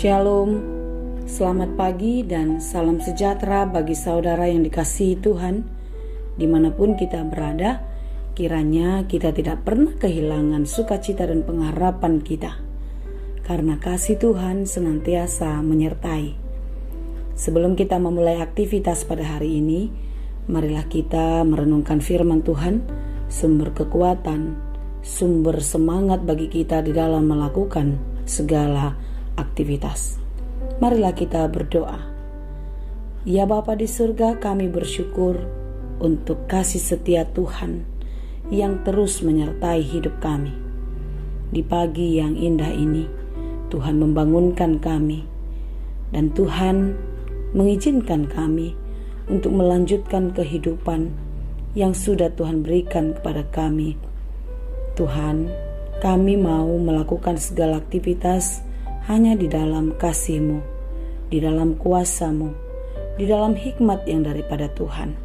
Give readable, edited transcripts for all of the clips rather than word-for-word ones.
Shalom, selamat pagi dan salam sejahtera bagi saudara yang dikasihi Tuhan. Dimanapun kita berada, kiranya kita tidak pernah kehilangan sukacita dan pengharapan kita, karena kasih Tuhan senantiasa menyertai. Sebelum kita memulai aktivitas pada hari ini, marilah kita merenungkan firman Tuhan, sumber kekuatan, sumber semangat bagi kita di dalam melakukan segala aktivitas. Marilah kita berdoa. Ya Bapa di surga, kami bersyukur untuk kasih setia Tuhan yang terus menyertai hidup kami. Di pagi yang indah ini, Tuhan membangunkan kami, dan Tuhan mengizinkan kami untuk melanjutkan kehidupan yang sudah Tuhan berikan kepada kami. Tuhan, kami mau melakukan segala aktivitas hanya di dalam kasih-Mu, di dalam kuasa-Mu, di dalam hikmat yang daripada Tuhan.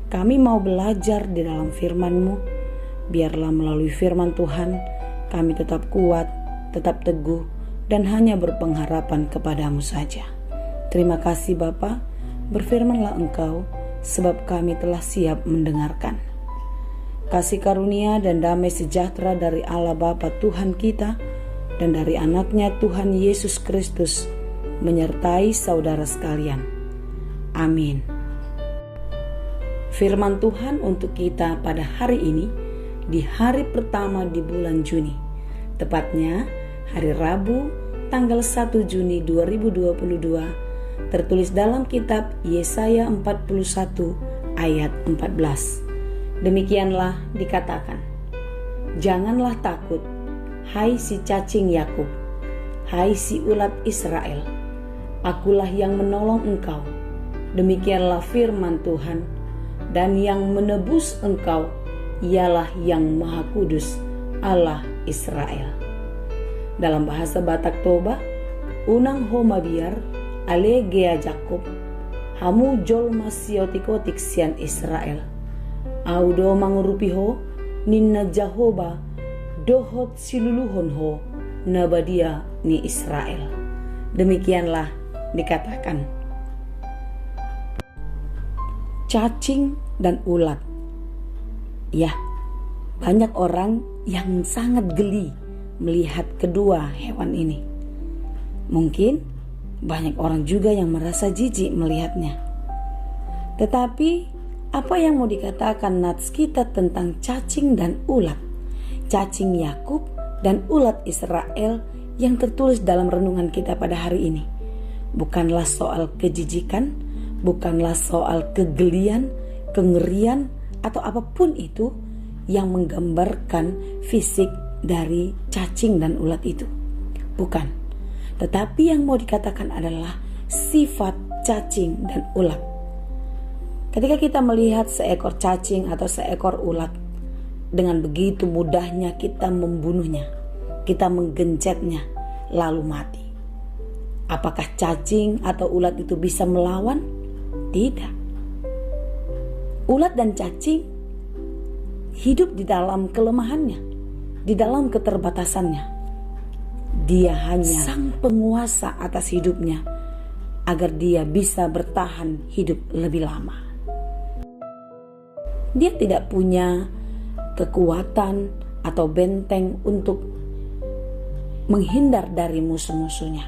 Kami mau belajar di dalam firman-Mu. Biarlah melalui firman Tuhan, kami tetap kuat, tetap teguh, dan hanya berpengharapan kepada-Mu saja. Terima kasih Bapa, berfirmanlah Engkau, sebab kami telah siap mendengarkan. Kasih karunia dan damai sejahtera dari Allah Bapa Tuhan kita dan dari anaknya Tuhan Yesus Kristus menyertai saudara sekalian. Amin. Firman Tuhan untuk kita pada hari ini, di hari pertama di bulan Juni, tepatnya hari Rabu tanggal 1 Juni 2022, tertulis dalam kitab Yesaya 41 ayat 14. Demikianlah dikatakan, janganlah takut, hai si cacing Yakub, hai si ulat Israel, akulah yang menolong engkau. Demikianlah firman Tuhan, dan yang menebus engkau ialah yang Maha Kudus, Allah Israel. Dalam bahasa Batak Toba, unang homa biar ale gea Jakob, hamu jol masiotik-otik sian Israel. Audo mangurupiho ninna Jahoba dohot siluluhon ho nabadia ni Israel. Demikianlah dikatakan. Cacing dan ulat. Ya, banyak orang yang sangat geli melihat kedua hewan ini. Mungkin banyak orang juga yang merasa jijik melihatnya. Tetapi apa yang mau dikatakan nats kita tentang cacing dan ulat? Cacing Yakub dan ulat Israel yang tertulis dalam renungan kita pada hari ini bukanlah soal kejijikan, bukanlah soal kegelian, kengerian, atau apapun itu yang menggambarkan fisik dari cacing dan ulat itu. Bukan. Tetapi yang mau dikatakan adalah sifat cacing dan ulat. Ketika kita melihat seekor cacing atau seekor ulat, dengan begitu mudahnya kita membunuhnya, kita menggencetnya, lalu mati. Apakah cacing atau ulat itu bisa melawan? Tidak. Ulat dan cacing hidup di dalam kelemahannya, di dalam keterbatasannya. Dia hanya sang penguasa atas hidupnya, agar dia bisa bertahan hidup lebih lama. Dia tidak punya kekuatan atau benteng untuk menghindar dari musuh-musuhnya.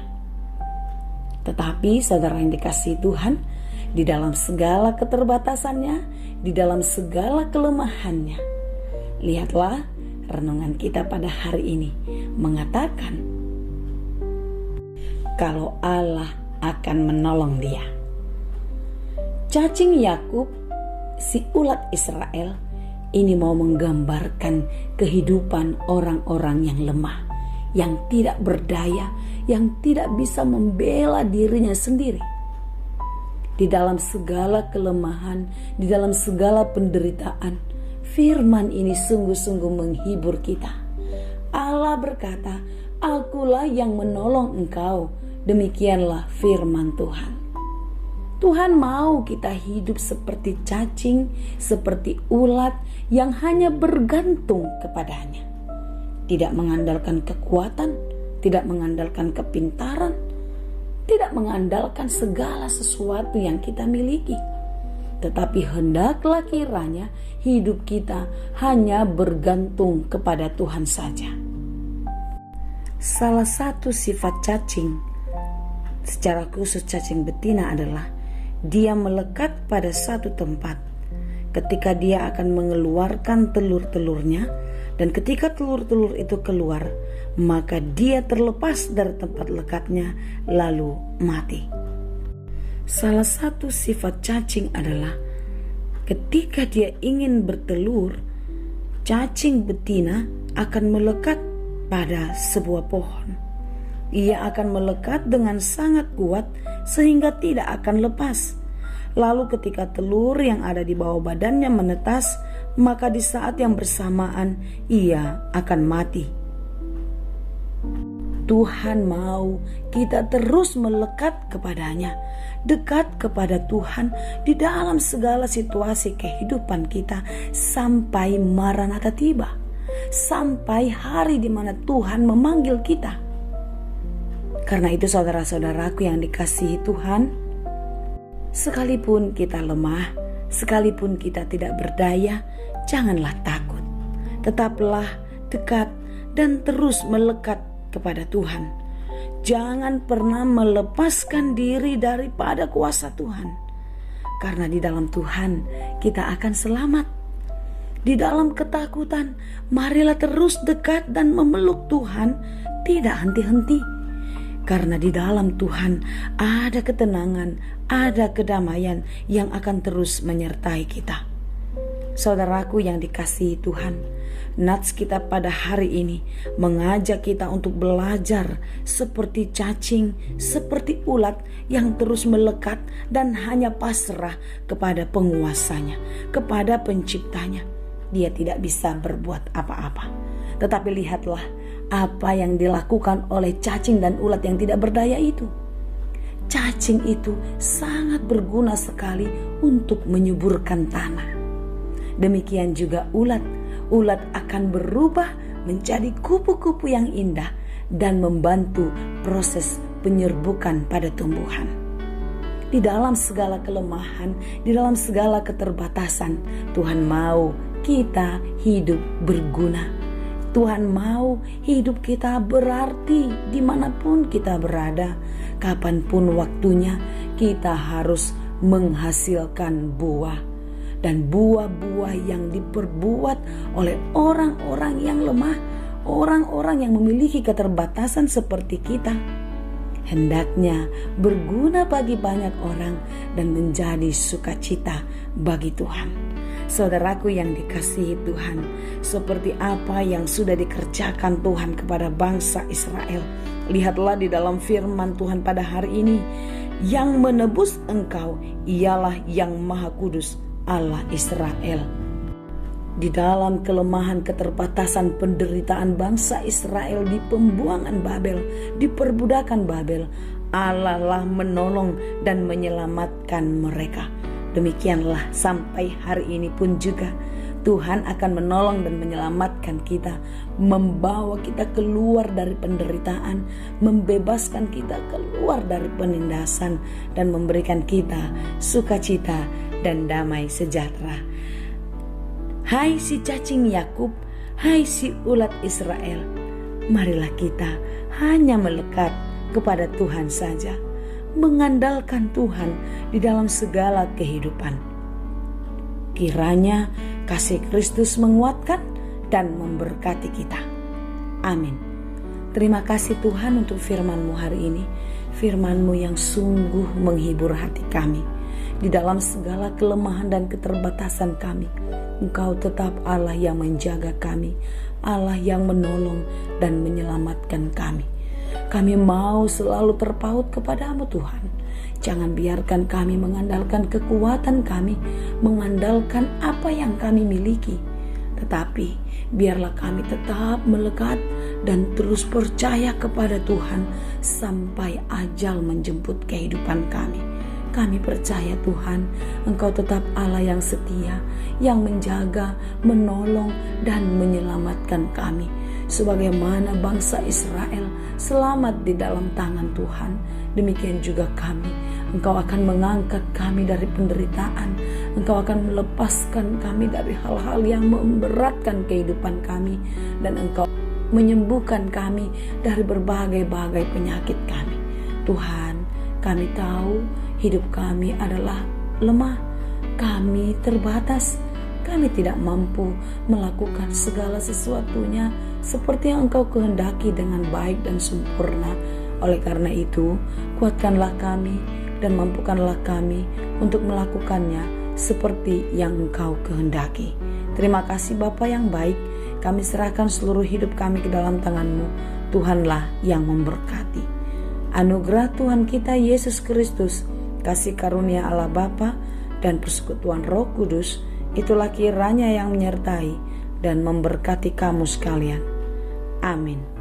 Tetapi saudara yang dikasihi Tuhan, di dalam segala keterbatasannya, di dalam segala kelemahannya, lihatlah renungan kita pada hari ini mengatakan kalau Allah akan menolong dia. Cacing Yakub, si ulat Israel, ini mau menggambarkan kehidupan orang-orang yang lemah, yang tidak berdaya, yang tidak bisa membela dirinya sendiri. Di dalam segala kelemahan, di dalam segala penderitaan, firman ini sungguh-sungguh menghibur kita. Allah berkata, akulah yang menolong engkau. Demikianlah firman Tuhan. Tuhan mau kita hidup seperti cacing, seperti ulat yang hanya bergantung kepadanya. Tidak mengandalkan kekuatan, tidak mengandalkan kepintaran, tidak mengandalkan segala sesuatu yang kita miliki, tetapi hendaklah kiranya hidup kita hanya bergantung kepada Tuhan saja. Salah satu sifat cacing, secara khusus cacing betina, adalah dia melekat pada satu tempat. Ketika dia akan mengeluarkan telur-telurnya, dan ketika telur-telur itu keluar, maka dia terlepas dari tempat lekatnya lalu mati. Salah satu sifat cacing adalah ketika dia ingin bertelur, cacing betina akan melekat pada sebuah pohon. Ia akan melekat dengan sangat kuat sehingga tidak akan lepas. Lalu ketika telur yang ada di bawah badannya menetas, maka di saat yang bersamaan ia akan mati. Tuhan mau kita terus melekat kepadanya, dekat kepada Tuhan di dalam segala situasi kehidupan kita sampai Maranatha tiba, sampai hari di mana Tuhan memanggil kita. Karena itu saudara-saudaraku yang dikasihi Tuhan, sekalipun kita lemah, sekalipun kita tidak berdaya, janganlah takut. Tetaplah dekat dan terus melekat kepada Tuhan. Jangan pernah melepaskan diri daripada kuasa Tuhan. Karena di dalam Tuhan kita akan selamat. Di dalam ketakutan, marilah terus dekat dan memeluk Tuhan, tidak henti-henti. Karena di dalam Tuhan ada ketenangan, ada kedamaian yang akan terus menyertai kita. Saudaraku yang dikasihi Tuhan, nats kita pada hari ini mengajak kita untuk belajar seperti cacing, seperti ulat yang terus melekat dan hanya pasrah kepada penguasanya, kepada penciptanya. Dia tidak bisa berbuat apa-apa. Tetapi lihatlah apa yang dilakukan oleh cacing dan ulat yang tidak berdaya itu. Cacing itu sangat berguna sekali untuk menyuburkan tanah. Demikian juga ulat. Ulat akan berubah menjadi kupu-kupu yang indah dan membantu proses penyerbukan pada tumbuhan. Di dalam segala kelemahan, di dalam segala keterbatasan, Tuhan mau kita hidup berguna. Tuhan mau hidup kita berarti dimanapun kita berada, kapanpun waktunya, kita harus menghasilkan buah. Dan buah-buah yang diperbuat oleh orang-orang yang lemah, orang-orang yang memiliki keterbatasan seperti kita, hendaknya berguna bagi banyak orang dan menjadi sukacita bagi Tuhan. Saudaraku yang dikasihi Tuhan, seperti apa yang sudah dikerjakan Tuhan kepada bangsa Israel, lihatlah di dalam firman Tuhan pada hari ini, yang menebus engkau ialah yang Maha Kudus, Allah Israel. Di dalam kelemahan, keterbatasan, penderitaan bangsa Israel di pembuangan Babel, di perbudakan Babel, Allah lah menolong dan menyelamatkan mereka. Demikianlah sampai hari ini pun juga Tuhan akan menolong dan menyelamatkan kita, membawa kita keluar dari penderitaan, membebaskan kita keluar dari penindasan, dan memberikan kita sukacita dan damai sejahtera. Hai si cacing Yakub, hai si ulat Israel, marilah kita hanya melekat kepada Tuhan saja, mengandalkan Tuhan di dalam segala kehidupan. Kiranya kasih Kristus menguatkan dan memberkati kita. Amin. Terima kasih Tuhan untuk firman-Mu hari ini, firman-Mu yang sungguh menghibur hati kami. Di dalam segala kelemahan dan keterbatasan kami, Engkau tetap Allah yang menjaga kami, Allah yang menolong dan menyelamatkan kami. Kami mau selalu terpaut kepadamu Tuhan. Jangan biarkan kami mengandalkan kekuatan kami, mengandalkan apa yang kami miliki. Tetapi biarlah kami tetap melekat dan terus percaya kepada Tuhan sampai ajal menjemput kehidupan kami. Kami percaya Tuhan, Engkau tetap Allah yang setia, yang menjaga, menolong, dan menyelamatkan kami. Sebagaimana bangsa Israel selamat di dalam tangan Tuhan, demikian juga kami. Engkau akan mengangkat kami dari penderitaan. Engkau akan melepaskan kami dari hal-hal yang memberatkan kehidupan kami. Dan Engkau menyembuhkan kami dari berbagai-bagai penyakit kami. Tuhan, kami tahu hidup kami adalah lemah. Kami terbatas. Kami tidak mampu melakukan segala sesuatunya seperti yang Engkau kehendaki dengan baik dan sempurna. Oleh karena itu, kuatkanlah kami dan mampukanlah kami untuk melakukannya seperti yang Engkau kehendaki. Terima kasih Bapa yang baik. Kami serahkan seluruh hidup kami ke dalam tangan-Mu. Tuhanlah yang memberkati. Anugerah Tuhan kita Yesus Kristus, kasih karunia Allah Bapa dan persekutuan Roh Kudus, itulah kiranya yang menyertai dan memberkati kamu sekalian. Amin.